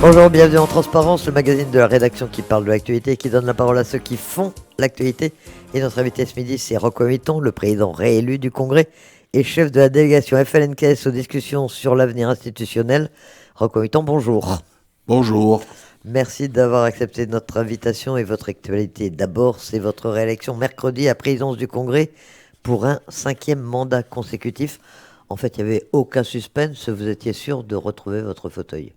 Bonjour, bienvenue en Transparence, le magazine de la rédaction qui parle de l'actualité et qui donne la parole à ceux qui font l'actualité. Et notre invité ce midi, c'est Rocco Mitton, le président réélu du Congrès et chef de la délégation FLNKS aux discussions sur l'avenir institutionnel. Rocco Mitton, bonjour. Bonjour. Merci d'avoir accepté notre invitation et votre actualité. D'abord, c'est votre réélection mercredi à présidence du Congrès pour un 5e mandat consécutif. En fait, il n'y avait aucun suspense, vous étiez sûr de retrouver votre fauteuil.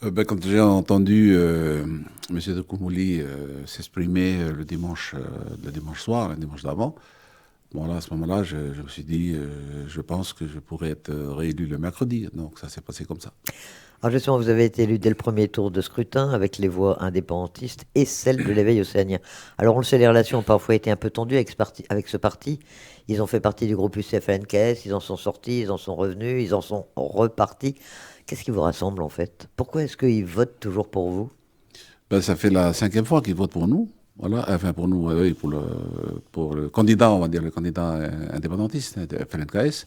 Quand j'ai entendu M. de Koumouli s'exprimer le dimanche soir, le dimanche d'avant, bon là, à ce moment-là, je me suis dit, je pense que je pourrais être réélu le mercredi. Donc ça s'est passé comme ça. Alors justement, vous avez été élu dès le premier tour de scrutin avec les voix indépendantistes et celles de l'éveil océanien. Alors on le sait, les relations ont parfois été un peu tendues avec ce parti. Ils ont fait partie du groupe UCFNKS, ils en sont sortis, ils en sont revenus, ils en sont repartis. Qu'est-ce qui vous rassemble en fait? Pourquoi est-ce qu'ils votent toujours pour vous? Ça fait la 5e fois qu'ils votent pour nous. Voilà, enfin pour nous, oui, pour le candidat, on va dire le candidat indépendantiste de FLNKS.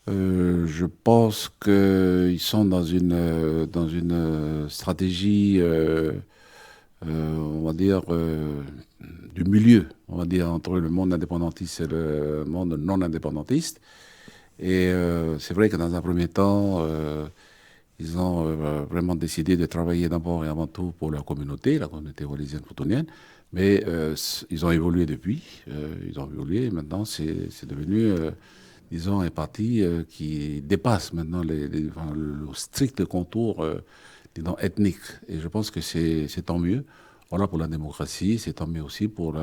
Je pense qu'ils sont dans une stratégie, on va dire, du milieu, on va dire, entre le monde indépendantiste et le monde non indépendantiste. Et c'est vrai que dans un premier temps, ils ont vraiment décidé de travailler d'abord et avant tout pour leur communauté, la communauté walisienne coutonienne. Mais ils ont évolué depuis. Ils ont évolué. Maintenant, c'est devenu, disons, un parti qui dépasse maintenant le strict contour, disons, ethnique. Et je pense que c'est tant mieux. Voilà pour la démocratie, c'est tant mieux aussi pour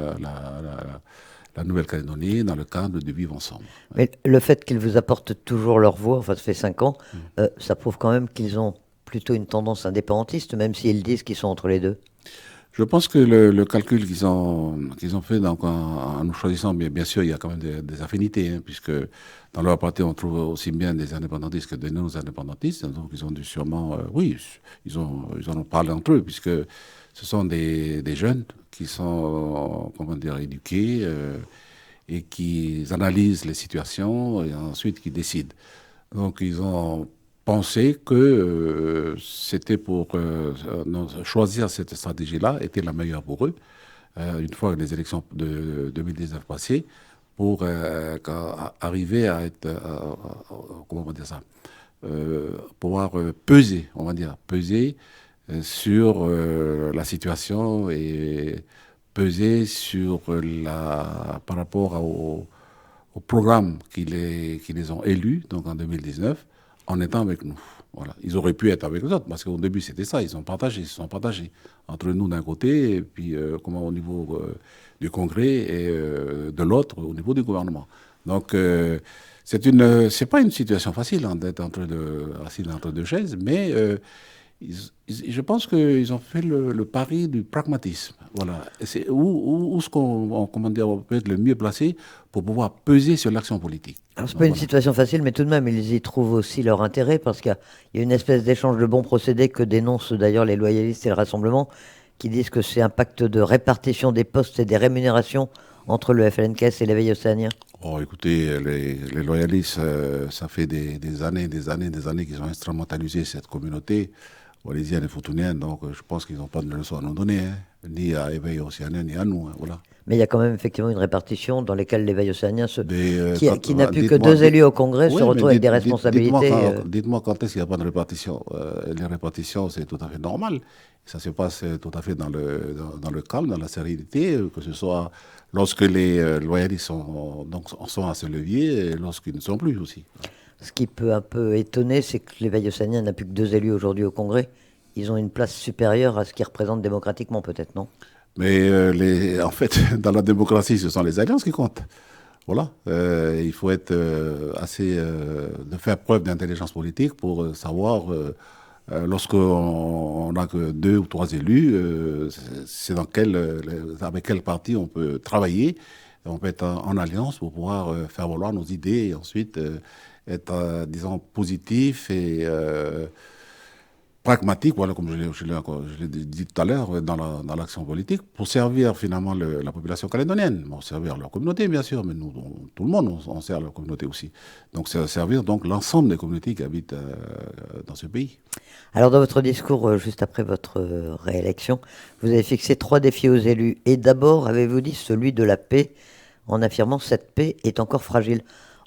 la Nouvelle-Calédonie dans le cadre de vivre ensemble. Mais le fait qu'ils vous apportent toujours leur voix, enfin ça fait 5 ans, ça prouve quand même qu'ils ont plutôt une tendance indépendantiste, même s'ils disent qu'ils sont entre les deux. Je pense que le calcul qu'ils ont fait donc, en nous choisissant, bien sûr, il y a quand même des affinités, hein, puisque dans leur parti, on trouve aussi bien des indépendantistes que des non-indépendantistes. Donc, ils ont dû sûrement, oui, ils en ont parlé entre eux, puisque ce sont des jeunes qui sont, comment dire, éduqués et qui analysent les situations et ensuite qui décident. Donc, ils ont pensé que c'était pour choisir cette stratégie-là était la meilleure pour eux, une fois les élections de 2019 passées, pour arriver à être, comment on va dire ça, pouvoir peser, on va dire, peser sur la situation et peser sur par rapport au programme qui les ont élus, donc en 2019, en étant avec nous. Voilà. Ils auraient pu être avec les autres, parce qu'au début, c'était ça. Ils se sont partagés entre nous d'un côté, et puis comment au niveau du Congrès, et de l'autre, au niveau du gouvernement. Donc, c'est pas une situation facile hein, d'être assis entre deux chaises, mais je pense qu'ils ont fait le pari du pragmatisme. Voilà. C'est où ce comment dire, on peut être le mieux placé pour pouvoir peser sur l'action politique. Alors c'est Donc, pas une voilà. situation facile, mais tout de même, ils y trouvent aussi leur intérêt, parce qu'il y a une espèce d'échange de bons procédés que dénoncent d'ailleurs les loyalistes et le Rassemblement, qui disent que c'est un pacte de répartition des postes et des rémunérations entre le FLNKS et l'éveil océanien. Oh, écoutez, les loyalistes, ça fait des années, qu'ils ont instrumentalisé cette communauté wallisienne et futunienne. Donc, je pense qu'ils n'ont pas de leçon à nous donner, hein, ni à Éveil Océanien, ni à nous. Hein, voilà. Mais il y a quand même effectivement une répartition dans laquelle l'éveil océanien, qui n'a plus que dites-moi, 2 élus au Congrès, se oui, mais retrouve avec des responsabilités. dites-moi quand est-ce qu'il n'y a pas de répartition. Les répartitions, c'est tout à fait normal. Ça se passe tout à fait dans le calme, dans la sérénité, que ce soit lorsque les loyalistes sont à ce levier et lorsqu'ils ne sont plus aussi. Ce qui peut un peu étonner, c'est que l'éveil océanien n'a plus que 2 élus aujourd'hui au Congrès. Ils ont une place supérieure à ce qu'ils représentent démocratiquement, peut-être, non? Mais en fait, dans la démocratie, ce sont les alliances qui comptent. Voilà. Il faut être de faire preuve d'intelligence politique pour savoir, lorsqu'on n'a que 2 ou 3 élus, c'est avec quel parti on peut travailler. On peut être en alliance pour pouvoir faire valoir nos idées et ensuite être, disons, positif et pragmatique, voilà, comme je l'ai dit tout à l'heure, dans l'action politique, pour servir finalement la population calédonienne. Bon, servir leur communauté, bien sûr, mais nous, tout le monde, on sert leur communauté aussi. Donc, c'est servir donc l'ensemble des communautés qui habitent dans ce pays. Alors, dans votre discours, juste après votre réélection, vous avez fixé 3 défis aux élus. Et d'abord, avez-vous dit celui de la paix, en affirmant cette paix est encore fragile.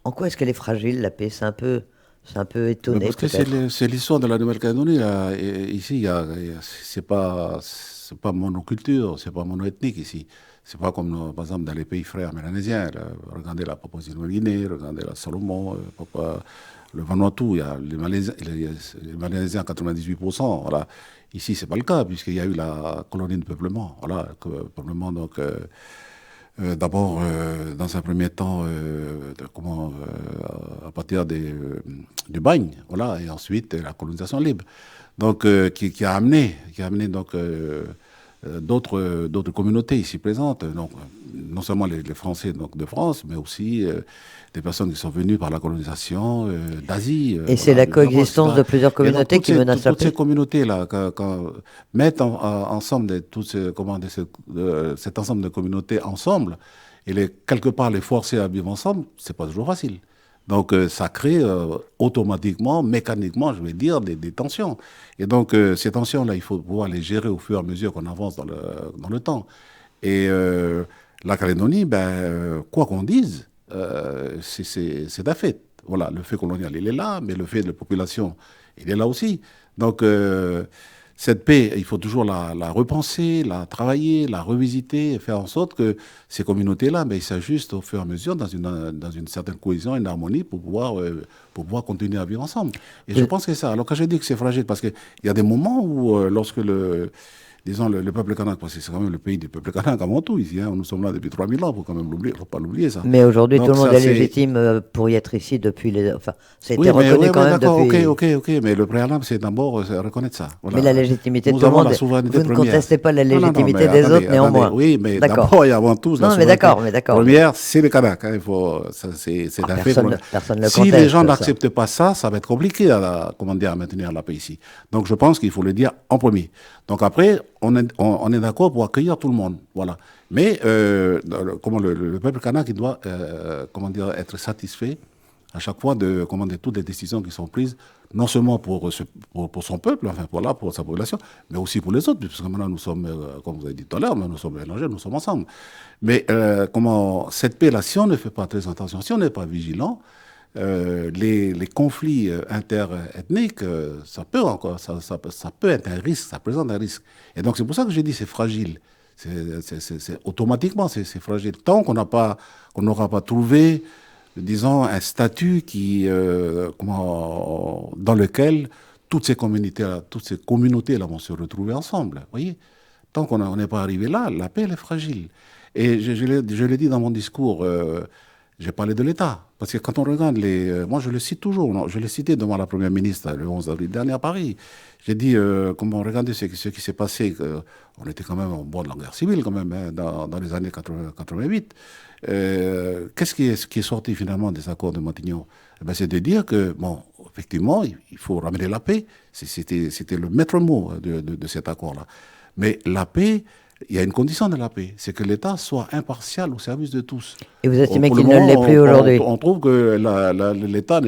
En quoi est-ce qu'elle est fragile, la paix? C'est un peu Mais étonné, parce que peut-être. c'est l'histoire de la Nouvelle-Calédonie. Ici, c'est pas monoculture, c'est pas monoethnique ici. C'est pas comme, par exemple, dans les pays frères mélanésiens. Là. Regardez la Papouasie-Nouvelle-Guinée, regardez la Salomon, le Vanuatu, il y a les Malaisiens à 98%. Voilà. Ici, c'est pas le cas, puisqu'il y a eu la colonie de peuplement. Voilà, peuplement, donc. D'abord, dans un premier temps, à partir du bagne, voilà, et ensuite la colonisation libre. Donc, qui a amené donc d'autres communautés ici présentes. Donc, non seulement les Français donc, de France, mais aussi des personnes qui sont venues par la colonisation d'Asie, Et c'est voilà, la du Japon, coexistence etc. de plusieurs Et donc, communautés qui menacent la toutes ces paix. communautés-là, mettent ensemble cet ensemble de communautés ensemble, et quelque part les forcer à vivre ensemble, c'est pas toujours facile. Donc, ça crée automatiquement, mécaniquement, je vais dire, des tensions. Et donc, ces tensions-là, il faut pouvoir les gérer au fur et à mesure qu'on avance dans le temps. Et la Calédonie, ben, quoi qu'on dise, c'est un fait. Voilà, le fait colonial, il est là, mais le fait de la population, il est là aussi. Donc, cette paix, il faut toujours la repenser, la travailler, la revisiter, et faire en sorte que ces communautés-là, ben, ils s'ajustent au fur et à mesure dans une certaine cohésion, une harmonie pour pouvoir continuer à vivre ensemble. Et je Vous- pense que c'est ça. Alors quand je dis que c'est fragile, parce qu'il y a des moments où, lorsque disons, le peuple kanak, parce que c'est quand même le pays du peuple kanak avant tout ici, hein, nous sommes là depuis 3000 ans, faut quand même l'oublier, faut pas l'oublier ça. Mais aujourd'hui, tout Donc le monde ça est c'est légitime pour y être ici depuis les... Enfin, ça a été oui, reconnu quand mais même d'accord, depuis... ok, mais le préalable, c'est d'abord reconnaître ça. Mais la Voilà. légitimité de Nous tout le avons monde, la souveraineté vous ne première. contestez pas la Non, mais légitimité des attendez, autres néanmoins. oui, mais D'accord. d'abord et avant tout, la Non, souveraineté mais d'accord, mais première, c'est le Kanak. Hein, c'est ah, un fait. personne ne le Si les gens conteste, ça. n'acceptent pas ça, ça va être compliqué comment dire, à maintenir la paix ici. Donc je pense qu'il faut le dire en premier. Donc après, on est d'accord pour accueillir tout le monde. Voilà. Mais comment le peuple kanak, il doit comment dire, être satisfait à chaque fois de commander toutes les décisions qui sont prises, non seulement pour son peuple, enfin pour sa population, mais aussi pour les autres, puisque maintenant nous sommes, comme vous avez dit tout à l'heure, nous sommes mélangés, nous sommes ensemble. Mais cette paix-là, si on ne fait pas très attention, si on n'est pas vigilant, les conflits interethniques, ça peut être un risque, ça présente un risque. Et donc c'est pour ça que j'ai dit c'est fragile. Automatiquement, c'est fragile. Tant qu'on n'aura pas trouvé disons, un statut dans lequel toutes ces communautés-là vont se retrouver ensemble. Vous voyez? Tant qu'on n'est pas arrivé là, la paix, elle est fragile. Et je l'ai dit dans mon discours, j'ai parlé de l'État. Parce que quand on regarde moi, je le cite toujours. Non, je l'ai cité devant la Première ministre le 11 avril dernier à Paris. J'ai dit, comment regarder ce qui s'est passé. On était quand même au bord de la guerre civile, quand même, hein, dans les années 88. Ce qui est sorti finalement des accords de Matignon? Eh ben, c'est de dire que, bon, effectivement, il faut ramener la paix. C'était le maître mot de cet accord-là. Mais la paix, il y a une condition de la paix, c'est que l'État soit impartial au service de tous. Et vous estimez Pour le qu'il ne l'est moment, plus aujourd'hui? on trouve que l'État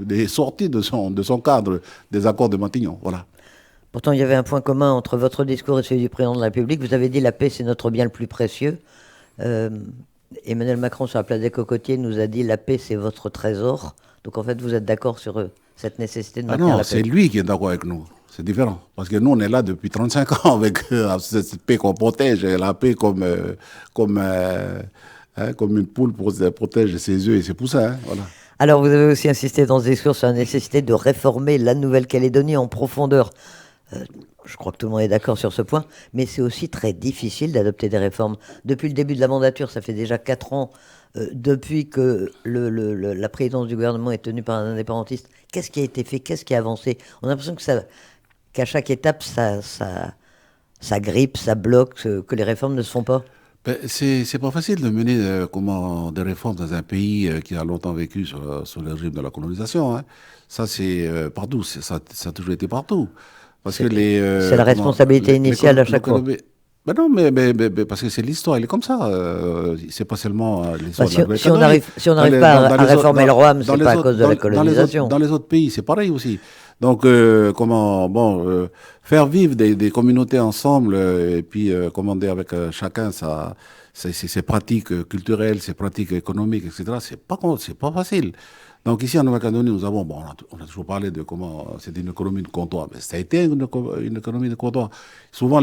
est sorti de son cadre des accords de Matignon. Voilà. Pourtant, il y avait un point commun entre votre discours et celui du président de la République. Vous avez dit la paix, c'est notre bien le plus précieux. Euh, Emmanuel Macron, sur la place des Cocotiers, nous a dit la paix, c'est votre trésor. Donc en fait, vous êtes d'accord sur cette nécessité de Ah maintenir non, la c'est paix. lui qui est d'accord avec nous. C'est différent. Parce que nous, on est là depuis 35 ans avec cette paix qu'on protège. La paix comme une poule protège ses œufs et ses poussins. Hein, voilà. Alors, vous avez aussi insisté dans ce discours sur la nécessité de réformer la Nouvelle-Calédonie en profondeur. Je crois que tout le monde est d'accord sur ce point, mais c'est aussi très difficile d'adopter des réformes. Depuis le début de la mandature, ça fait déjà 4 ans, depuis que la présidence du gouvernement est tenue par un indépendantiste. Qu'est-ce qui a été fait? Qu'est-ce qui a avancé? On a l'impression qu'à chaque étape, ça grippe, ça bloque, que les réformes ne se font pas. Ben, c'est pas facile de mener des réformes dans un pays qui a longtemps vécu sous le régime de la colonisation. Hein. Ça, c'est partout. Ça a toujours été partout. Parce que les... C'est la responsabilité initiale à chaque fois. Ben non, mais parce que c'est l'histoire, elle est comme ça. C'est pas seulement Bah, l'histoire de la si si on n'arrive pas à réformer le ROAM, c'est pas à cause de la colonisation. dans les autres pays, c'est pareil aussi. Donc, faire vivre des communautés ensemble et puis comment dire avec chacun ses pratiques culturelles, ses pratiques économiques, etc. C'est pas facile. Donc ici en Nouvelle-Calédonie, nous avons, bon, on a toujours parlé de comment c'était une économie de comptoir, mais ça a été une économie de comptoir. Souvent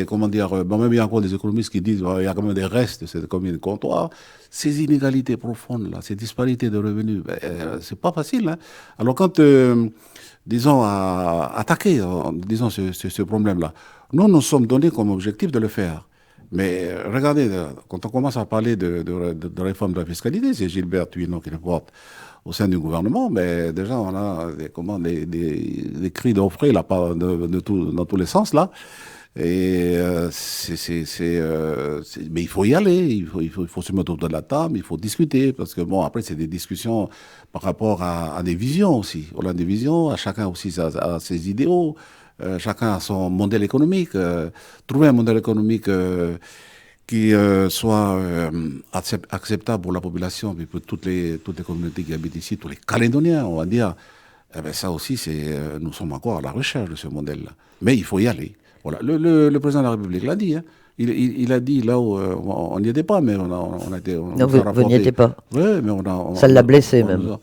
comment dire, même il y a encore des économistes qui disent, il y a quand même des restes de cette économie de comptoir. Ces inégalités profondes là, ces disparités de revenus, c'est pas facile. Hein. Alors quand disons, à attaquer, disons, ce problème-là. Nous, nous sommes donnés comme objectif de le faire. Mais regardez, quand on commence à parler de réforme de la fiscalité, c'est Gilbert Thuilon qui le porte au sein du gouvernement, mais déjà on a des cris d'orfraie là, dans tous les sens là. Et mais il faut y aller, il faut se mettre autour de la table, il faut discuter, parce que bon, après c'est des discussions par rapport à des visions aussi. On a des visions, à chacun aussi a ses idéaux, chacun a son modèle économique. Trouver un modèle économique qui soit acceptable pour la population, puis pour toutes les communautés qui habitent ici, tous les Calédoniens, on va dire. Eh ben ça aussi, nous sommes encore à la recherche de ce modèle-là. Mais il faut y aller. Voilà. Le président de la République l'a dit. Hein. Il a dit là où on n'y était pas, mais on a été. Non, vous n'y étiez pas. Oui, mais ça l'a blessé même.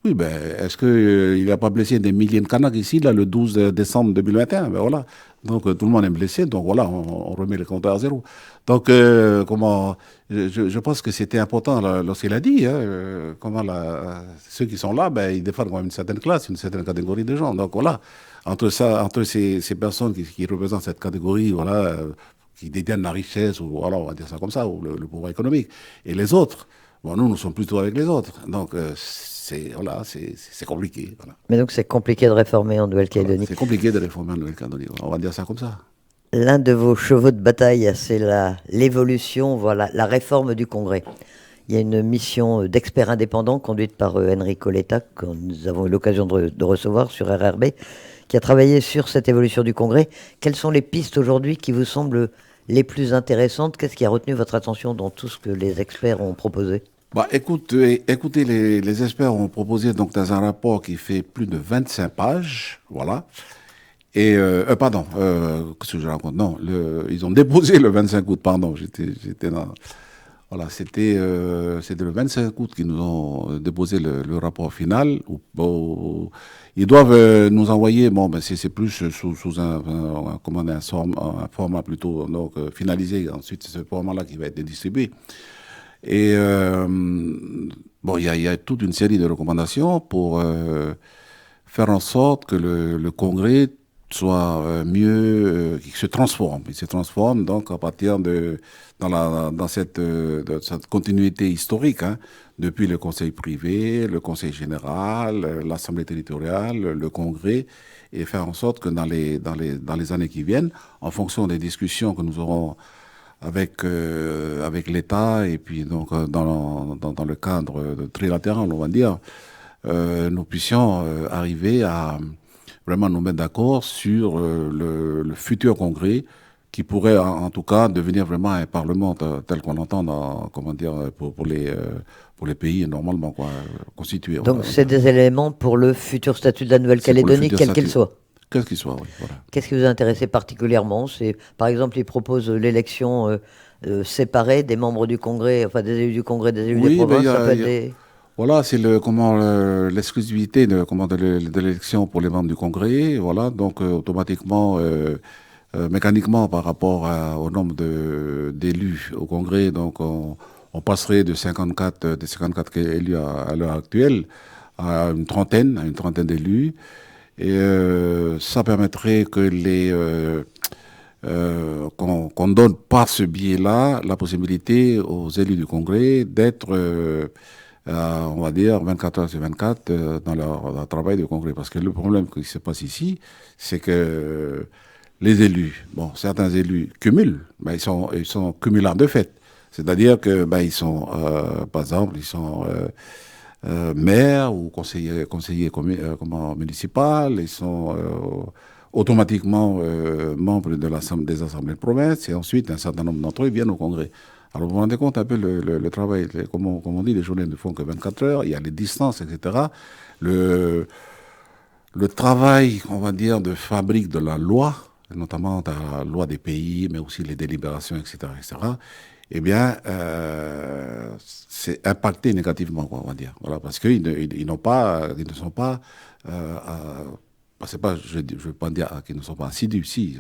Oui, ben, est-ce qu'il n'a pas blessé des milliers de Kanaks ici, là, le 12 décembre 2021? Ben voilà. Donc, tout le monde est blessé, donc voilà, on remet le compteur à zéro. Donc, je pense que c'était important lorsqu'il a dit, hein, ceux qui sont là, ben, ils défendent quand même une certaine classe, une certaine catégorie de gens. Donc, voilà, entre ces personnes qui représentent cette catégorie, voilà, qui détiennent la richesse, ou voilà, on va dire ça comme ça, ou le pouvoir économique, et les autres, bon, nous sommes plutôt avec les autres. Donc, c'est compliqué. Voilà. Mais donc c'est compliqué de réformer en Nouvelle-Calédonie. Voilà, c'est compliqué de réformer en Nouvelle-Calédonie. On va dire ça comme ça. L'un de vos chevaux de bataille, c'est l'évolution, voilà, la réforme du Congrès. Il y a une mission d'experts indépendants conduite par Enrico Letta, que nous avons eu l'occasion de recevoir sur RRB, qui a travaillé sur cette évolution du Congrès. Quelles sont les pistes aujourd'hui qui vous semblent les plus intéressantes? Qu'est-ce qui a retenu votre attention dans tout ce que les experts ont proposé? Écoutez, les experts ont proposé donc dans un rapport qui fait plus de 25 pages, voilà. Et pardon, qu'est-ce que je raconte? Non, ils ont déposé le 25 août, pardon, j'étais dans. Voilà, c'était le 25 août qu'ils nous ont déposé le rapport final. Ils doivent nous envoyer, bon, ben c'est plus sous un format plutôt donc finalisé. Ensuite, c'est ce format-là qui va être distribué. Et bon, il y a toute une série de recommandations pour faire en sorte que le Congrès soit mieux, qu'il se transforme. Il se transforme donc à partir dans cette continuité historique, hein, depuis le Conseil privé, le Conseil général, l'Assemblée territoriale, le Congrès, et faire en sorte que dans les années qui viennent, en fonction des discussions que nous aurons avec l'État et puis donc dans le cadre trilatéral, on va dire, nous puissions arriver à vraiment nous mettre d'accord sur le futur congrès qui pourrait en tout cas devenir vraiment un parlement tel qu'on l'entend comment dire pour les pays normalement constitués. Donc voilà, c'est des éléments pour le futur statut de la Nouvelle-Calédonie, quel qu'il soit. Quel qu'il soit, oui. Voilà. Qu'est-ce qui vous a intéressé particulièrement? C'est, par exemple, ils proposent l'élection séparée des membres du Congrès, enfin des élus du Congrès, des élus des provinces. Voilà, c'est l'exclusivité de l'élection pour les membres du Congrès. Voilà, donc automatiquement, mécaniquement, par rapport au nombre d'élus au Congrès, donc on passerait de 54 élus à l'heure actuelle à une trentaine d'élus. Et ça permettrait que qu'on donne par ce biais-là la possibilité aux élus du Congrès d'être, on va dire, 24 heures sur 24 dans leur travail de Congrès. Parce que le problème qui se passe ici, c'est que les élus, bon, certains élus cumulent, mais ils sont cumulants de fait. C'est-à-dire que ils sont, par exemple, ils sont maire ou conseiller municipal, ils sont automatiquement membres des assemblées de province, et ensuite un certain nombre d'entre eux viennent au Congrès. Alors vous vous rendez compte un peu le travail, comme on dit, les journées ne font que 24 heures, il y a les distances, etc. Le, le travail, on va dire, de fabrique de la loi, notamment la loi des pays, mais aussi les délibérations, etc., eh bien, c'est impacté négativement, quoi, on va dire. Voilà, parce qu'ils ils n'ont pas, ils ne sont pas, c'est pas, je ne veux pas dire qu'ils ne sont pas assidus. Si,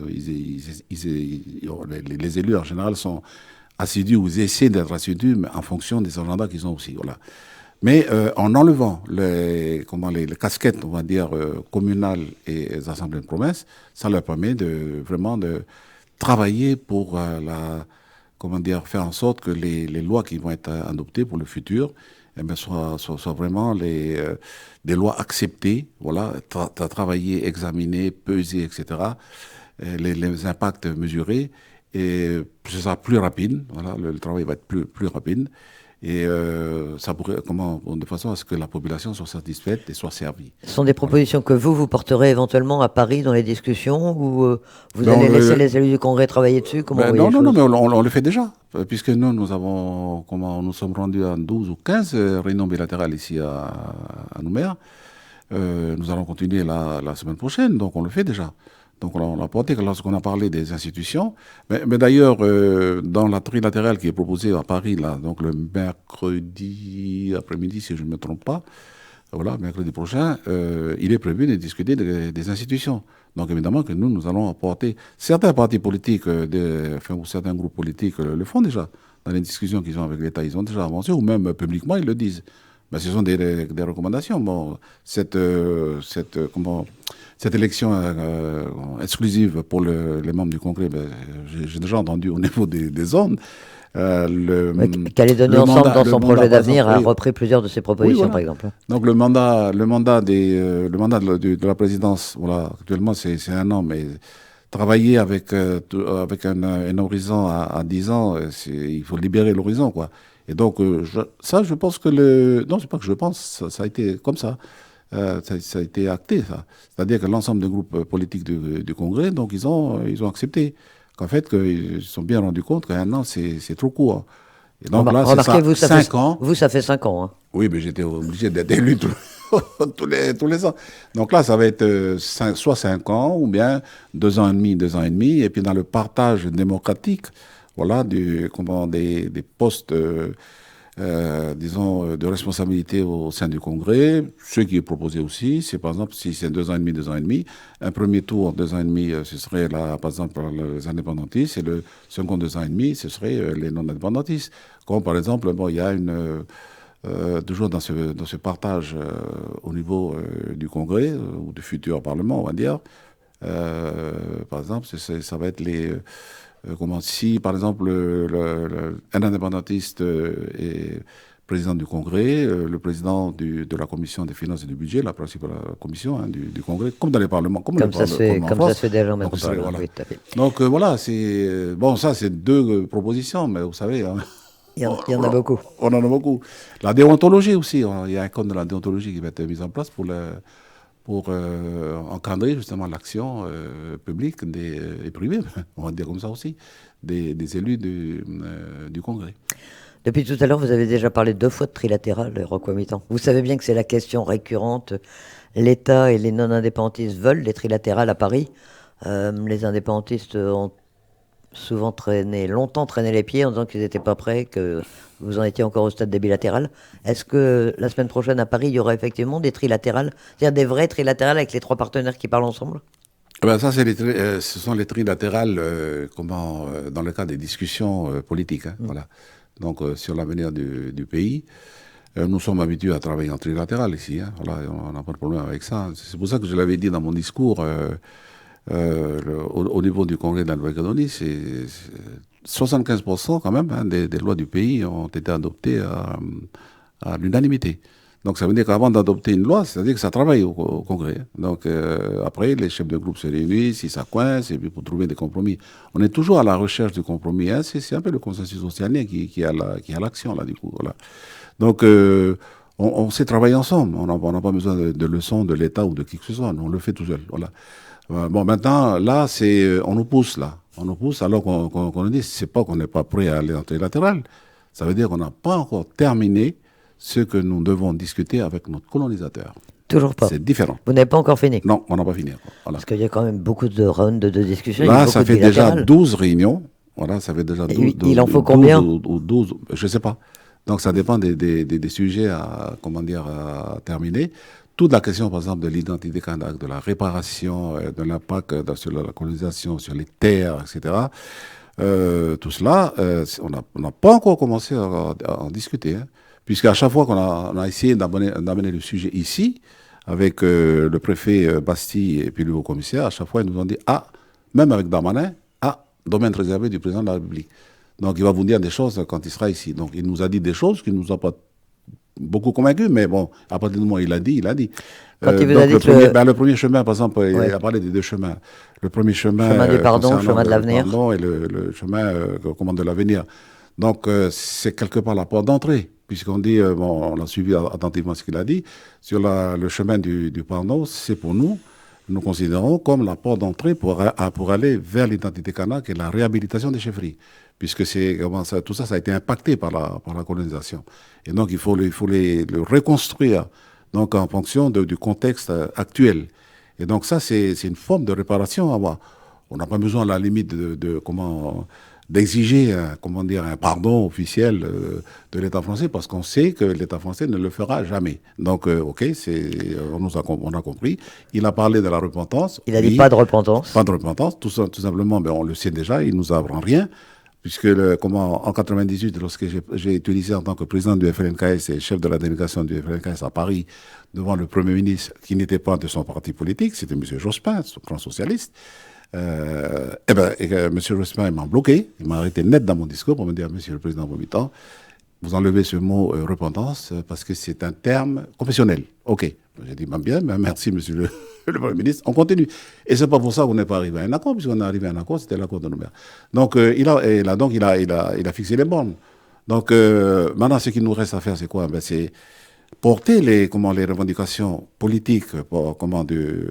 les élus en général sont assidus ou ils essaient d'être assidus, mais en fonction des agendas qu'ils ont aussi. Voilà. Mais en enlevant les casquettes, on va dire, communales et les assemblées de province, ça leur permet vraiment de travailler pour faire en sorte que les lois qui vont être adoptées pour le futur eh bien, soient vraiment des lois acceptées, voilà, travaillées, examinées, pesées, etc., les impacts mesurés, et ce sera plus rapide, voilà, le travail va être plus rapide. Et ça pourrait, de façon à ce que la population soit satisfaite et soit servie. Ce sont des Voilà. propositions que vous porterez éventuellement à Paris dans les discussions ou vous Ben, allez laisser les élus du Congrès travailler dessus? Comment vous voyez non, les non, non, choses? mais on le fait déjà. Puisque nous sommes rendus à 12 ou 15 réunions bilatérales ici à Nouméa. Nous allons continuer la semaine prochaine, donc on le fait déjà. Donc on a porté que lorsqu'on a parlé des institutions, mais d'ailleurs dans la trilatérale qui est proposée à Paris là, donc le mercredi après-midi si je ne me trompe pas, voilà, mercredi prochain, il est prévu de discuter des institutions. Donc évidemment que nous allons apporter certains partis politiques, ou certains groupes politiques le font déjà dans les discussions qu'ils ont avec l'État, ils ont déjà avancé ou même publiquement ils le disent. Mais ce sont des recommandations. Bon, cette élection exclusive pour les membres du Congrès, ben, j'ai déjà entendu au niveau des zones. Calédonie Ensemble, dans son projet d'avenir, a oui, repris plusieurs de ses oui, propositions, voilà. par exemple. Donc le mandat de la présidence, voilà, actuellement c'est 1 an, mais travailler avec un horizon à 10 ans, il faut libérer l'horizon, quoi. Et donc je pense que non, c'est pas que je pense, ça a été comme ça. Ça a été acté, ça. C'est-à-dire que l'ensemble des groupes politiques du Congrès, donc ils ont accepté qu'en fait, qu'ils se sont bien rendus compte qu'1 an, c'est trop court. Et donc là, c'est Remarquez, ça, vous, 5 ans. vous, ça fait 5 ans. Hein. Oui, mais j'étais obligé d'être élu tous les ans. Donc là, ça va être soit 5 ans, ou bien 2 ans et demi, 2 ans et demi. Et puis dans le partage démocratique, voilà, des postes disons, de responsabilité au sein du Congrès. Ce qui est proposé aussi, c'est par exemple, si c'est 2 ans et demi, 2 ans et demi, un premier tour, 2 ans et demi, ce serait là, par exemple, les indépendantistes, et le second 2 ans et demi, ce serait les non-indépendantistes. Comme par exemple, bon, il y a toujours dans ce partage au niveau du Congrès, ou du futur Parlement, on va dire, par exemple, ça va être si, par exemple, un indépendantiste est président du Congrès, le président de la commission des finances et du budget, la principale commission du Congrès, comme dans les parlements, comme ça se fait déjà en métropole. Voilà. Oui, tout à fait. Donc voilà, bon, ça c'est 2 propositions, mais vous savez, hein, Il y en a beaucoup. On en a beaucoup. La déontologie aussi, hein, il y a un code de la déontologie qui va être mis en place pour encadrer justement l'action publique et privée, on va dire comme ça aussi, des élus du Congrès. Depuis tout à l'heure, vous avez déjà parlé 2 fois de trilatéral, Rocco Mitan. Vous savez bien que c'est la question récurrente. L'État et les non-indépendantistes veulent des trilatérales à Paris. Les indépendantistes ont longtemps traîné les pieds en disant qu'ils n'étaient pas prêts, que vous en étiez encore au stade des bilatérales. Est-ce que la semaine prochaine à Paris, il y aura effectivement des trilatérales, c'est-à-dire des vrais trilatérales avec les 3 partenaires qui parlent ensemble? Ben ça, ce sont les trilatérales dans le cadre des discussions politiques. Hein, voilà. Donc, sur l'avenir du pays. Nous sommes habitués à travailler en trilatéral ici. Hein, voilà, on n'a pas de problème avec ça. C'est pour ça que je l'avais dit dans mon discours. Au niveau du Congrès de la Nouvelle-Calédonie, c'est 75% quand même des lois du pays ont été adoptées à l'unanimité. Donc ça veut dire qu'avant d'adopter une loi, c'est-à-dire que ça travaille au Congrès. Donc après, les chefs de groupe se réunissent, si ça coince, et puis pour trouver des compromis. On est toujours à la recherche du compromis. Hein. C'est un peu le consensus océanien qui a l'action là du coup. Voilà. Donc on sait travailler ensemble. On n'a pas besoin de leçons de l'État ou de qui que ce soit. On le fait tout seul. Voilà. Bon, maintenant, là, on nous pousse, là. On nous pousse alors qu'on nous dit, c'est pas qu'on n'est pas prêt à aller en trilatéral. Ça veut dire qu'on n'a pas encore terminé ce que nous devons discuter avec notre colonisateur. Toujours pas. C'est différent. Vous n'avez pas encore fini? Non, on n'a pas fini encore. Voilà. Parce qu'il y a quand même beaucoup de rounds de discussion. Il y a Là, beaucoup ça de fait déjà bilatérales. 12 réunions. Voilà, ça fait déjà Et 12, il en faut 12 combien? ou 12, je ne sais pas. Donc, ça dépend des sujets à, comment dire, à terminer. Toute la question, par exemple, de l'identité kanak, de la réparation, de l'impact sur la colonisation, sur les terres, etc. Tout cela, on n'a pas encore commencé à en discuter. Hein, puisqu'à chaque fois on a essayé d'amener le sujet ici, avec le préfet Bastille et puis le haut-commissaire, à chaque fois, ils nous ont dit, ah, même avec Damanin, ah, domaine réservé du président de la République. Donc, il va vous dire des choses quand il sera ici. Donc, il nous a dit des choses qui ne nous ont pas beaucoup convaincus, mais bon, à partir du moment où il a dit, il a dit. Quand il vous donc a dit le premier chemin, par exemple, il Ouais. a parlé des deux chemins. Le premier chemin, Chemin du pardon, concernant chemin de le l'avenir. pardon et le chemin comment, de l'avenir. Donc, c'est quelque part la porte d'entrée, puisqu'on dit, bon, on a suivi attentivement ce qu'il a dit, sur le chemin du pardon, c'est pour nous, nous considérons comme la porte d'entrée pour aller vers l'identité kanak et la réhabilitation des chefferies, puisque tout ça a été impacté par la colonisation. Et donc, il faut le reconstruire donc, en fonction du contexte actuel. Et donc, ça, c'est une forme de réparation à avoir. On n'a pas besoin, à la limite, d'exiger comment dire, un pardon officiel de l'État français, parce qu'on sait que l'État français ne le fera jamais. Donc, OK, on a compris. Il a parlé de la repentance. Il a dit Oui, pas de repentance. pas de repentance. Tout simplement, ben, on le sait déjà, il ne nous apprend rien. Puisque en 98, lorsque j'ai utilisé en tant que président du FLNKS et chef de la délégation du FLNKS à Paris, devant le Premier ministre, qui n'était pas de son parti politique, c'était M. Jospin, son grand socialiste, M. Jospin m'a bloqué, il m'a arrêté net dans mon discours pour me dire, Monsieur le Président Vomitant, vous enlevez ce mot repentance parce que c'est un terme confessionnel. OK. J'ai dit, bien, merci, monsieur le Premier ministre. On continue. Et c'est pas pour ça qu'on n'est pas arrivé à un accord, puisqu'on est arrivé à un accord, c'était l'accord de Nouméa. Donc, il a fixé les bornes. Donc, maintenant, ce qu'il nous reste à faire, c'est quoi? Ben, c'est porter les revendications politiques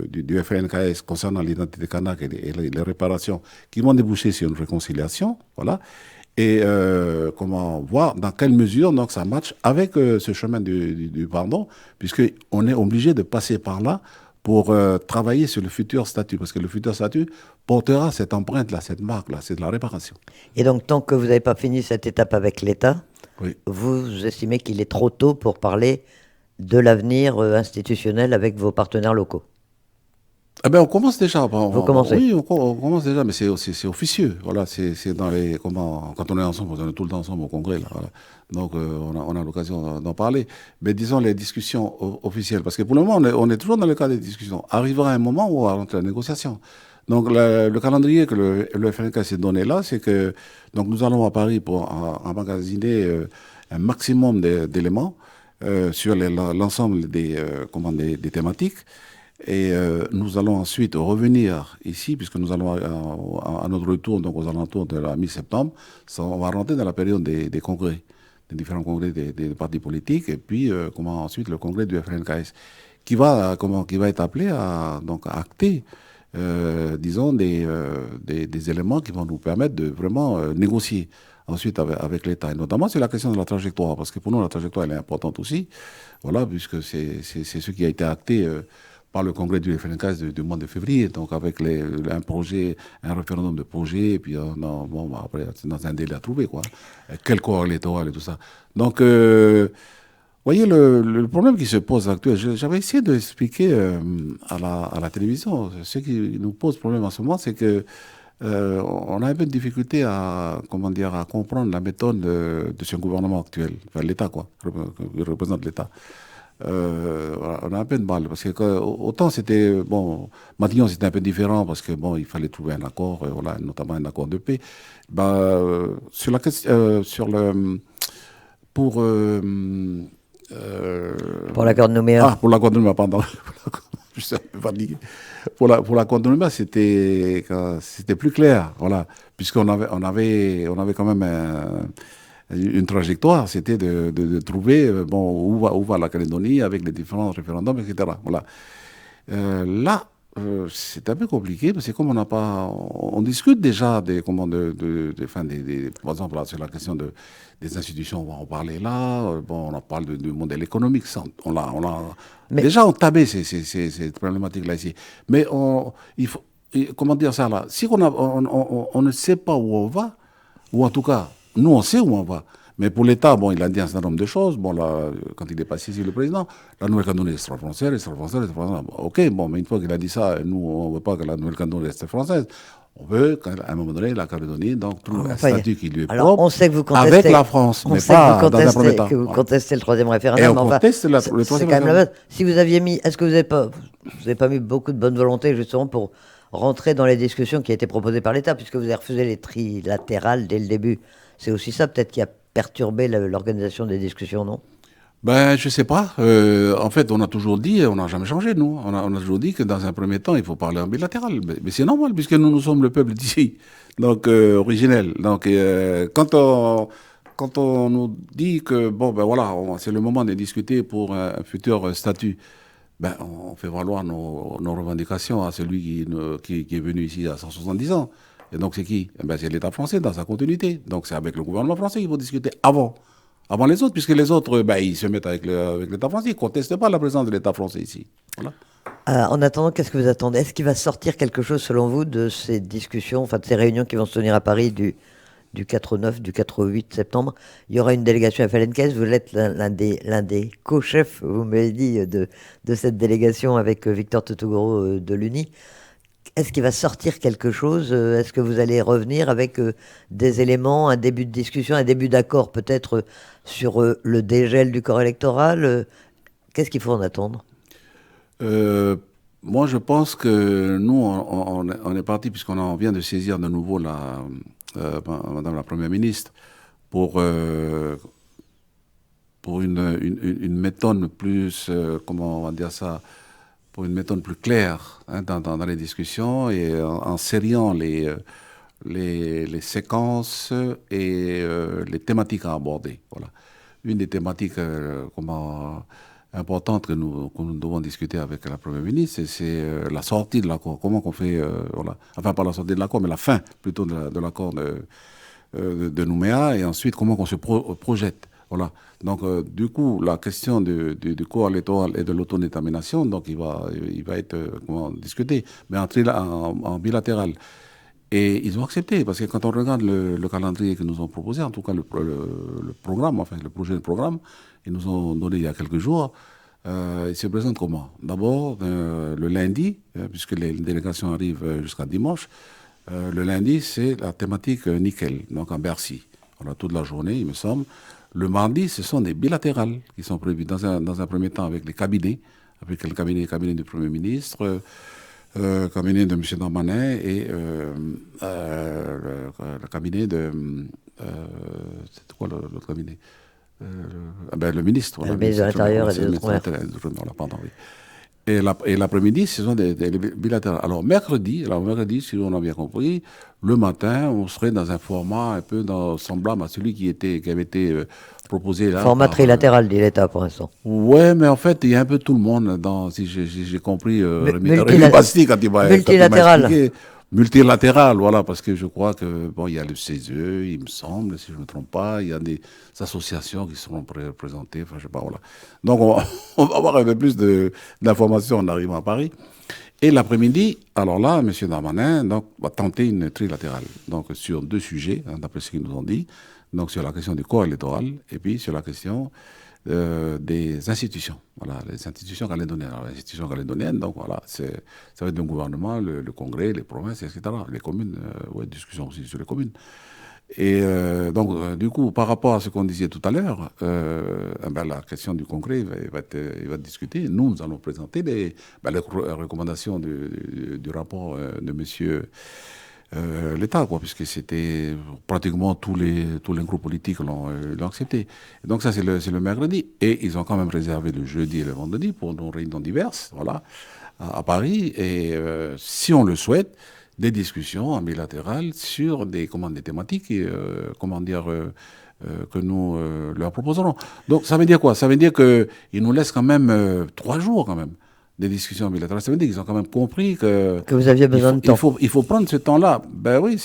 du FNKS concernant l'identité kanak et les réparations qui vont déboucher sur une réconciliation. Voilà. Et comment voir dans quelle mesure donc ça match avec ce chemin du pardon, puisqu'on est obligé de passer par là pour travailler sur le futur statut, parce que le futur statut portera cette empreinte-là, cette marque-là, c'est de la réparation. Et donc, tant que vous n'avez pas fini cette étape avec l'État, Oui. vous estimez qu'il est trop tôt pour parler de l'avenir institutionnel avec vos partenaires locaux? Eh ben, on commence déjà. Vous commencez? Oui, on commence déjà, mais c'est officieux. Voilà, c'est dans les quand on est ensemble, on est tout le temps ensemble au congrès. Là, voilà. Donc, on a l'occasion d'en parler. Mais disons les discussions officielles, parce que pour le moment, on est toujours dans le cadre des discussions. Arrivera un moment où on va rentrer en négociation. Donc, le calendrier que le FNK s'est donné là, c'est que donc nous allons à Paris pour emmagasiner un maximum d'éléments sur l'ensemble des thématiques. Et nous allons ensuite revenir ici, puisque nous allons à notre retour, donc aux alentours de la mi-septembre, on va rentrer dans la période des congrès, des différents congrès des partis politiques, et puis ensuite le congrès du FNKS, qui va être appelé à acter, disons, des éléments qui vont nous permettre de vraiment négocier ensuite avec l'État. Et notamment, c'est la question de la trajectoire, parce que pour nous, la trajectoire, elle est importante aussi, voilà, puisque c'est ce qui a été acté par le congrès du FNKS du mois de février, donc avec un référendum de projet, et puis après, c'est dans un délai à trouver, quoi. Quel corps électoral et tout ça. Donc, vous voyez, le problème qui se pose actuellement, j'avais essayé d'expliquer à la télévision, ce qui nous pose problème en ce moment, c'est que on a un peu de difficulté à comprendre la méthode de ce gouvernement actuel, enfin l'État, quoi, qui représente l'État. Voilà, on a un peu de mal parce que autant c'était Matignon c'était un peu différent parce que il fallait trouver un accord, voilà, notamment un accord de paix. Sur la question, Pour l'accord de Nouméa. pour l'accord de Nouméa, pardon. Je suis un peu fatigué. Pour l'accord de Nouméa, c'était plus clair, voilà, puisqu'on avait quand même une trajectoire, c'était de trouver où va la Calédonie avec les différents référendums, etc. Voilà. Là, C'est un peu compliqué parce que comme on n'a pas, on discute déjà des, comment enfin, par exemple là, sur la question des institutions, on va en parler là. Bon, on en parle du modèle économique, ça, on l'a Mais déjà entamé ces problématiques-là ici. Mais il faut, comment dire ça là, si on ne sait pas où on va, ou en tout cas, nous on sait où on va. Mais pour l'État, bon, il a dit un certain nombre de choses. Bon, là, quand il est passé ici, le président, la Nouvelle-Calédonie restera française, restera française, restera française. Ok, bon, mais une fois qu'il a dit ça, nous, on ne veut pas que la Nouvelle-Calédonie reste française. On veut qu'à un moment donné, la Calédonie donc, trouve un enfin, statut qui lui est alors propre on sait que vous avec contestez, la France, on mais sait que vous pas dans un premier contestez, temps. que vous Voilà. contestez le troisième Et référendum, on mais enfin, conteste le c'est troisième quand même la référendum. base. Si vous aviez mis, est-ce que vous avez pas mis beaucoup de bonne volonté justement pour rentrer dans les discussions qui étaient proposées par l'État, puisque vous avez refusé les trilatérales dès le début. C'est aussi ça peut-être qui a perturbé l'organisation des discussions, non? Ben, je sais pas. En fait, on a toujours dit, on n'a jamais changé, nous. On a toujours dit que dans un premier temps, il faut parler en bilatéral. Mais c'est normal, puisque nous sommes le peuple d'ici, donc originel. Donc, quand on nous dit que, bon, ben voilà, c'est le moment de discuter pour un futur statut, ben, on fait valoir nos revendications à celui qui est venu ici à 170 ans. Et donc, c'est qui? Eh ben, c'est l'État français dans sa continuité. Donc, c'est avec le gouvernement français qu'il faut discuter avant les autres, puisque les autres, ben, ils se mettent avec l'État français. Ils ne contestent pas la présence de l'État français ici. Voilà. En attendant, qu'est-ce que vous attendez? Est-ce qu'il va sortir quelque chose, selon vous, de ces discussions, enfin de ces réunions qui vont se tenir à Paris du 4 au 9, du 4 au 8 septembre? Il y aura une délégation FLNKS, vous êtes l'un des co-chefs, vous m'avez dit, de cette délégation avec Victor Totogoro de l'UNI. Est-ce qu'il va sortir quelque chose? Est-ce que vous allez revenir avec des éléments, un début de discussion, un début d'accord peut-être sur le dégel du corps électoral? Qu'est-ce qu'il faut en attendre? Euh, Moi, je pense que nous, on est parti, puisqu'on vient de saisir de nouveau Madame la Première ministre pour, pour une méthode plus, comment on va dire ça, pour une méthode plus claire hein, dans les discussions et en seriant les séquences et les thématiques à aborder. Voilà. Une des thématiques importantes que nous devons discuter avec la Première ministre, c'est la sortie de l'accord. Comment qu'on fait, voilà. Enfin, pas la sortie de l'accord, mais la fin plutôt de l'accord de Nouméa, et ensuite comment qu'on se projette. Voilà. Donc, du coup, la question du corps électoral et de l'autodétermination, donc il va être discuté, mais en bilatéral. Et ils ont accepté, parce que quand on regarde le calendrier qu'ils nous ont proposé, en tout cas le programme, enfin le projet de programme, ils nous ont donné il y a quelques jours, il se présente comment? D'abord, le lundi, puisque les délégations arrivent jusqu'à dimanche, le lundi, c'est la thématique nickel, donc à Bercy. On a toute la journée, il me semble. Le mardi, ce sont des bilatérales qui sont prévues dans un premier temps avec les cabinets, avec le cabinet du Premier ministre, cabinet de M. Darmanin et le cabinet de... c'est quoi l'autre cabinet le ministre, voilà, Le le ministre de ministre, l'Intérieur voilà, et c'est des le ministre de Outre-mer. l'Intérieur, voilà, pardon, oui. Et l'après-midi, ce sont des bilatérales. Alors, mercredi, si on a bien compris, le matin, on serait dans un format un peu semblable à celui qui avait été proposé là Format par... trilatéral, dit l'État pour l'instant. ouais, mais en fait, il y a un peu tout le monde dans, si j'ai compris, Mu- Rémi multila- Basti quand il m'a Multilatéral. expliqué. Multilatéral, voilà, parce que je crois que, bon, il y a le CESE, il me semble, si je ne me trompe pas, il y a des associations qui seront représentées, enfin, je sais pas, voilà. Donc, on va avoir un peu plus d'informations en arrivant à Paris. Et l'après-midi, alors là, M. Darmanin donc, va tenter une trilatérale, donc sur deux sujets, hein, d'après ce qu'ils nous ont dit, donc sur la question du corps électoral et puis sur la question des institutions, voilà, les institutions calédoniennes. Alors, les institutions calédoniennes, donc voilà, ça va être le gouvernement, le Congrès, les provinces, etc. Les communes, ouais, discussion aussi sur les communes. Et donc, du coup, par rapport à ce qu'on disait tout à l'heure, ben, la question du Congrès il va être discutée. Nous allons présenter les recommandations du rapport de monsieur l'État, quoi, puisque c'était pratiquement tous les groupes politiques l'ont accepté. Et donc ça, c'est le mercredi. Et ils ont quand même réservé le jeudi et le vendredi pour nos réunions diverses, voilà, à Paris. Et si on le souhaite, des discussions en bilatéral sur des thématiques et, que nous leur proposerons. Donc ça veut dire quoi? Ça veut dire qu'ils nous laissent quand même 3 jours quand même. des discussions bilatérales. Ça veut dire qu'ils ont quand même compris que Que vous aviez besoin de temps. il faut prendre ce temps-là. Ben oui,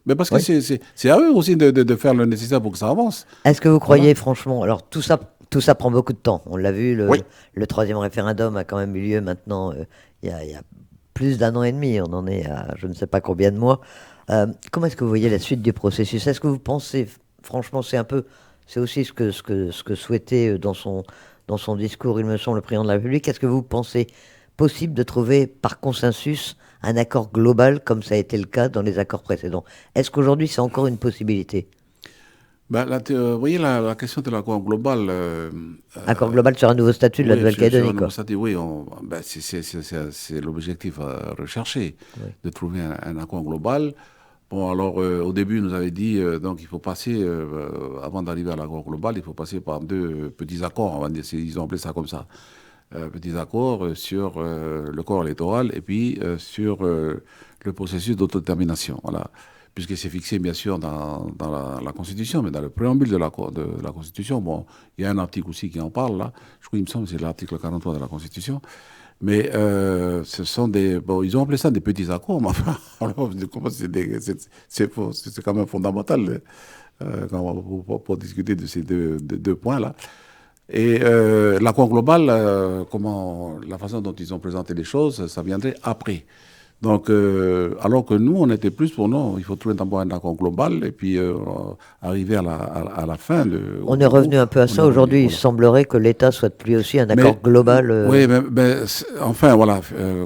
mais parce que Oui. c'est à eux aussi de faire le nécessaire pour que ça avance. Est-ce que vous Voilà. croyez, franchement, alors tout ça prend beaucoup de temps. On l'a vu, Oui. le troisième référendum a quand même eu lieu maintenant, il y a plus d'un an et demi. On en est à je ne sais pas combien de mois. Comment est-ce que vous voyez la suite du processus? Est-ce que vous pensez, franchement, c'est aussi ce que souhaitait dans son discours, il me semble, le président de la République. Est-ce que vous pensez possible de trouver par consensus un accord global comme ça a été le cas dans les accords précédents? Est-ce qu'aujourd'hui c'est encore une possibilité? Ben, vous voyez, la question de l'accord global, Accord global sur un nouveau statut de la oui, sur un Nouvelle-Calédonie, nouveau quoi. statut, oui, ben, c'est l'objectif à rechercher, Oui. de trouver un accord global. Bon, alors, au début, nous avait dit, donc, il faut passer, avant d'arriver à l'accord global, il faut passer par deux petits accords, on va dire, ils ont appelé ça comme ça. Petits accords sur le corps électoral et puis sur le processus d'autodétermination. Voilà. Puisque c'est fixé, bien sûr, dans la Constitution, mais dans le préambule de la Constitution, bon, il y a un article aussi qui en parle, là. Je crois, il me semble que c'est l'article 43 de la Constitution. Mais ce sont des... Bon, ils ont appelé ça des petits accords, mais enfin, alors, c'est quand même fondamental pour discuter de ces deux points-là. Et l'accord global, la façon dont ils ont présenté les choses, ça viendrait après. Donc, alors que nous, on était plus pour non, il faut trouver d'abord un accord global et puis arriver à la fin. On est revenu un peu à On est ça. revenu, Aujourd'hui, il voilà. semblerait que l'État souhaite lui aussi un accord Mais, global. oui, enfin, voilà,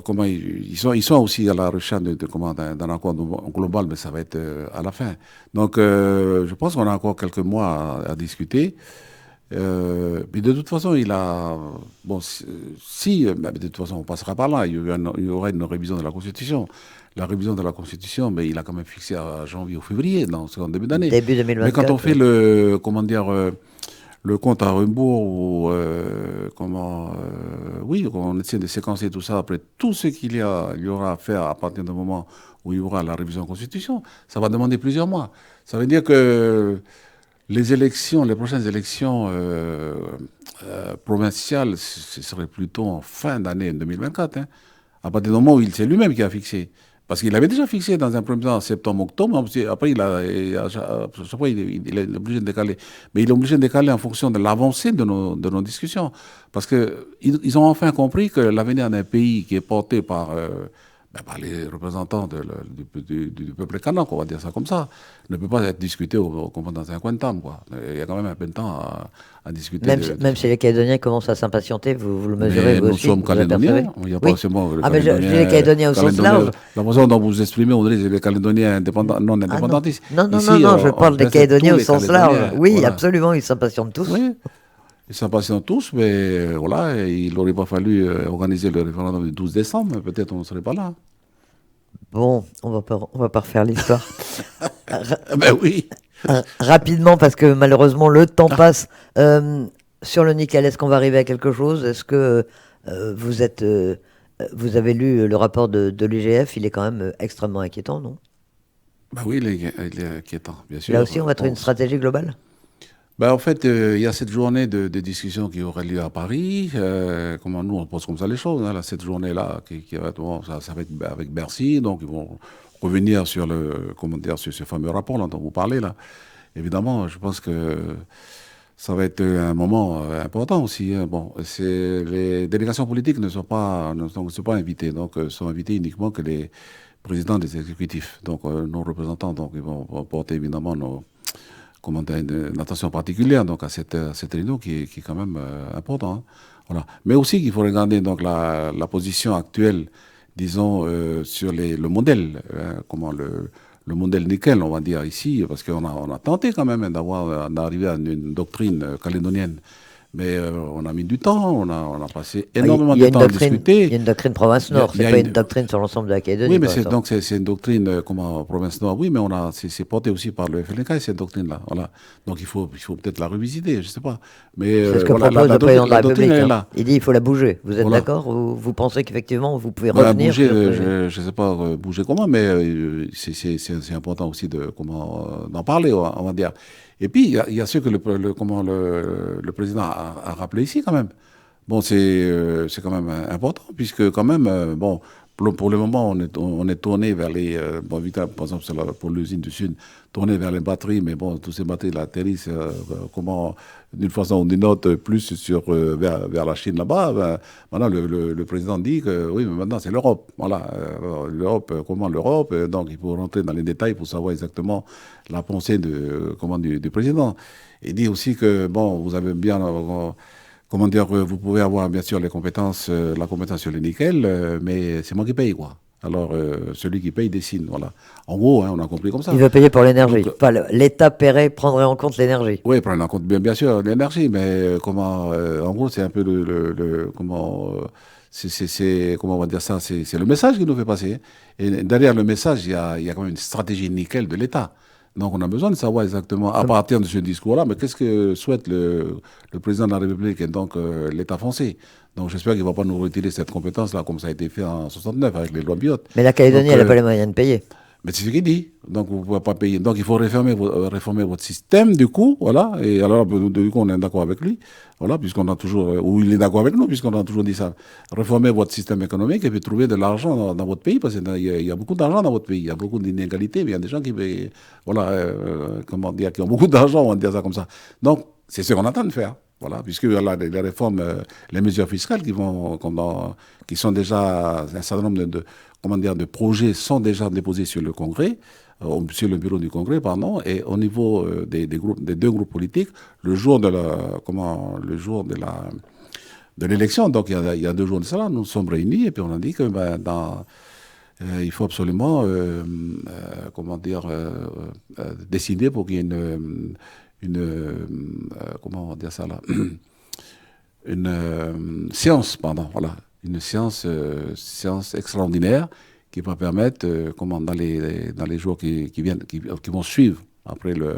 comment ils sont aussi à la recherche d'un accord global, mais ça va être à la fin. Donc, je pense qu'on a encore quelques mois à discuter. Mais de toute façon, bon, mais de toute façon, on passera par là. Il y aura une révision de la Constitution. La révision de la Constitution, mais il a quand même fixé à janvier ou février, c'est en début d'année. Début Mais quand on 2024. fait Oui. le compte à rebours, ou oui, on essaie de séquencer tout ça après tout ce il y aura à faire à partir du moment où il y aura la révision de la Constitution, ça va demander plusieurs mois. Ça veut dire que les prochaines élections provinciales, ce serait plutôt en fin d'année 2024, hein, à partir du moment où c'est lui-même qui a fixé. Parce qu'il avait déjà fixé dans un premier temps en septembre-octobre, après à chaque fois il est obligé de décaler. Mais il est obligé de décaler en fonction de l'avancée de nos discussions. Parce qu'ils ont enfin compris que l'avenir d'un pays qui est porté par les représentants du peuple kanak, on va dire ça comme ça, ne peut pas être discuté comme dans un coin de table, quoi. Il y a quand même un peu de temps à discuter Même si les Calédoniens commencent à s'impatienter, vous le mesurez Mais vous nous aussi, sommes vous apercevez? calédoniens, il n'y a Oui. pas seulement les Ah, mais je dis les calédoniens. Calédoniens au sens large. La façon dont vous vous exprimez, on dirait que c'est les calédoniens non Ah non. indépendantistes. Non, non, non, Ici, non, je on parle des représente Calédoniens tous au les sens large. Calédoniens. Oui, Voilà. absolument, ils s'impatientent tous. Oui, ils s'impatientent tous, mais voilà, il n'aurait pas fallu organiser le référendum du 12 décembre, peut-être on ne serait pas là. Bon, on va pas refaire l'histoire. Ben oui. Rapidement, parce que malheureusement, le temps passe. Sur le nickel, est-ce qu'on va arriver à quelque chose? Est-ce que vous avez lu le rapport de l'IGF? Il est quand même extrêmement inquiétant, non? Ben oui, il est inquiétant, bien sûr. Là aussi, on va trouver une stratégie globale? Ben, en fait, il y a cette journée de discussion qui aurait lieu à Paris. Comment nous, on pense comme ça les choses. Hein, là, cette journée-là, qui va être, bon, ça va être avec Bercy. Donc, ils vont revenir sur sur ce fameux rapport là, dont vous parlez là. Évidemment, je pense que ça va être un moment important aussi. Hein. Bon, les délégations politiques ne sont pas invitées. Donc, sont invités uniquement que les présidents des exécutifs. Donc, nos représentants, donc, ils vont porter évidemment une attention particulière donc, à cette réunion qui est quand même important. Hein. Voilà. Mais aussi qu'il faut regarder donc, la position actuelle, disons, sur le modèle, hein, le modèle nickel, on va dire ici, parce qu'on a tenté quand même d'arriver à une doctrine calédonienne. Mais on a mis du temps, on a passé énormément de temps à discuter. Il y a une doctrine province-nord, c'est pas une doctrine sur l'ensemble de la Calédonie. Oui, mais c'est une doctrine province-nord, oui, mais c'est porté aussi par le FLNK, cette doctrine-là. Voilà. Donc il faut peut-être la revisiter, je ne sais pas. Mais c'est ce que voilà, propose le président de la République. est Hein. là. Il dit il faut la bouger. Vous êtes Voilà. d'accord? Vous pensez qu'effectivement vous pouvez revenir bouger, je ne sais pas bouger comment, mais c'est important aussi d'en parler, on va dire. Et puis, il y a ce que le président a rappelé ici quand même. bon, c'est quand même important, puisque quand même, bon, pour le moment, on est tourné vers les, bon, Victor, par exemple, pour l'usine du Sud, tourné vers les batteries, mais bon, tous ces batteries là, atterrissent, comment, d'une façon ou d'une autre, plus vers la Chine là-bas. Ben, maintenant, le président dit que oui, mais maintenant, c'est l'Europe. Voilà, l'Europe, comment l'Europe, donc il faut rentrer dans les détails pour savoir exactement la pensée du président. Il dit aussi que, bon, vous avez bien, comment dire, vous pouvez avoir bien sûr les compétences, la compétence sur le nickel, mais c'est moi qui paye, quoi. Alors, celui qui paye décide, voilà. En gros, hein, on a compris comme ça. Il veut payer pour l'énergie. Donc, Enfin, l'État paierait, prendrait en compte l'énergie. oui, prendre en compte bien sûr l'énergie, mais en gros, c'est un peu comment on va dire ça, c'est le message qu'il nous fait passer, hein. Et derrière le message, il y a quand même une stratégie nickel de l'État. Donc, on a besoin de savoir exactement, à partir de ce discours-là, mais qu'est-ce que souhaite le président de la République et donc l'État français. Donc, j'espère qu'il ne va pas nous retirer cette compétence-là, comme ça a été fait en 69 avec les lois Biot. Mais la Calédonie, Donc, elle n'a pas les moyens de payer. mais c'est ce qu'il dit. Donc, vous ne pouvez pas payer. Donc, il faut réformer votre système, du coup, voilà. Et alors, du coup, on est d'accord avec lui. Voilà, puisqu'on a toujours, ou il est d'accord avec nous, puisqu'on a toujours dit ça. Réformer votre système économique et puis trouver de l'argent dans votre pays, parce qu'il y a beaucoup d'argent dans votre pays. Il y a beaucoup d'inégalités, mais il y a des gens qui, voilà, comment dire, qui ont beaucoup d'argent, on va dire ça comme ça. Donc, c'est ce qu'on attend de faire. Voilà, puisque voilà, les réformes, les mesures fiscales qui sont déjà un certain nombre comment dire, de projets sont déjà déposés sur le Congrès, sur le bureau du Congrès, pardon, et au niveau des deux groupes politiques, le jour de l'élection, donc il y a 2 jours de cela, nous sommes réunis et puis on a dit que il faut absolument, comment dire, décider pour qu'il y ait comment dire ça là, une séance, pardon, voilà, une séance extraordinaire qui va permettre, dans les jours qui viennent, qui vont suivre après le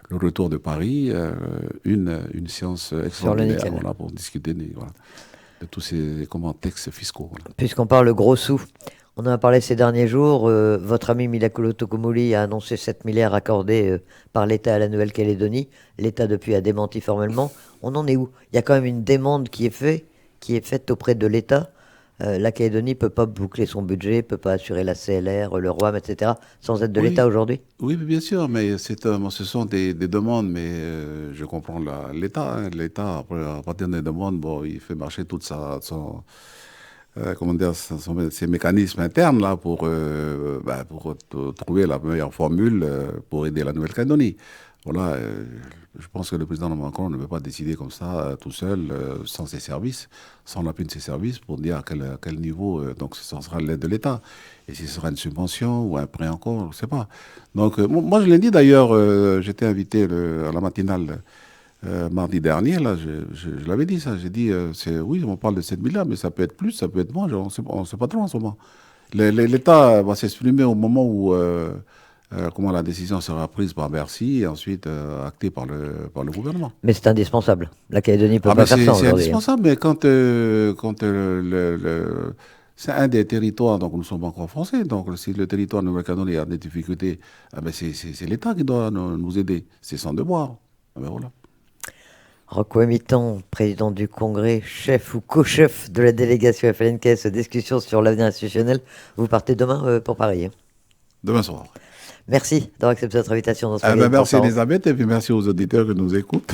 retour de Paris, une séance extraordinaire, voilà, pour discuter voilà, de tous ces textes fiscaux. Voilà. Puisqu'on parle gros sous, on en a parlé ces derniers jours. Votre ami Milakolo Tokomuli a annoncé 7 milliards accordés par l'État à la Nouvelle-Calédonie. L'État, depuis, a démenti formellement. On en est où? Il y a quand même une demande qui est faite auprès de l'État. La Calédonie ne peut pas boucler son budget, ne peut pas assurer la CLR, le ROAM, etc., sans aide de l'État aujourd'hui? Oui, bien sûr, mais ce sont des demandes, mais je comprends l'État. Hein. L'État, à partir des demandes, bon, il fait marcher toute comment dire, ces mécanismes internes là pour trouver la meilleure formule pour aider la Nouvelle-Calédonie. Voilà, je pense que le président Macron ne peut pas décider comme ça tout seul, sans ses services, sans l'appui de ses services, pour dire à quel niveau donc ce sera l'aide de l'État. Et si ce sera une subvention ou un prêt encore, je ne sais pas. Donc moi je l'ai dit d'ailleurs, j'étais invité à la matinale. Mardi dernier, là, je l'avais dit ça. J'ai dit, oui, on parle de 7 milliards, mais ça peut être plus, ça peut être moins. On ne sait pas trop en ce moment. L'État va s'exprimer au moment où comment la décision sera prise par Bercy et ensuite actée par le gouvernement. Mais c'est indispensable. La Calédonie ne peut pas faire ça C'est aujourd'hui. indispensable, mais quand c'est un des territoires, donc nous sommes encore français, donc si le territoire de Nouvelle-Calédonie a des difficultés, c'est l'État qui doit nous aider. C'est son devoir. Voilà. Rocco Amitan, président du Congrès, chef ou co-chef de la délégation FLNKS, discussion sur l'avenir institutionnel. Vous partez demain pour Paris. Hein. Demain soir. Merci d'avoir accepté notre invitation dans ce Merci Elisabeth et puis merci aux auditeurs qui nous écoutent.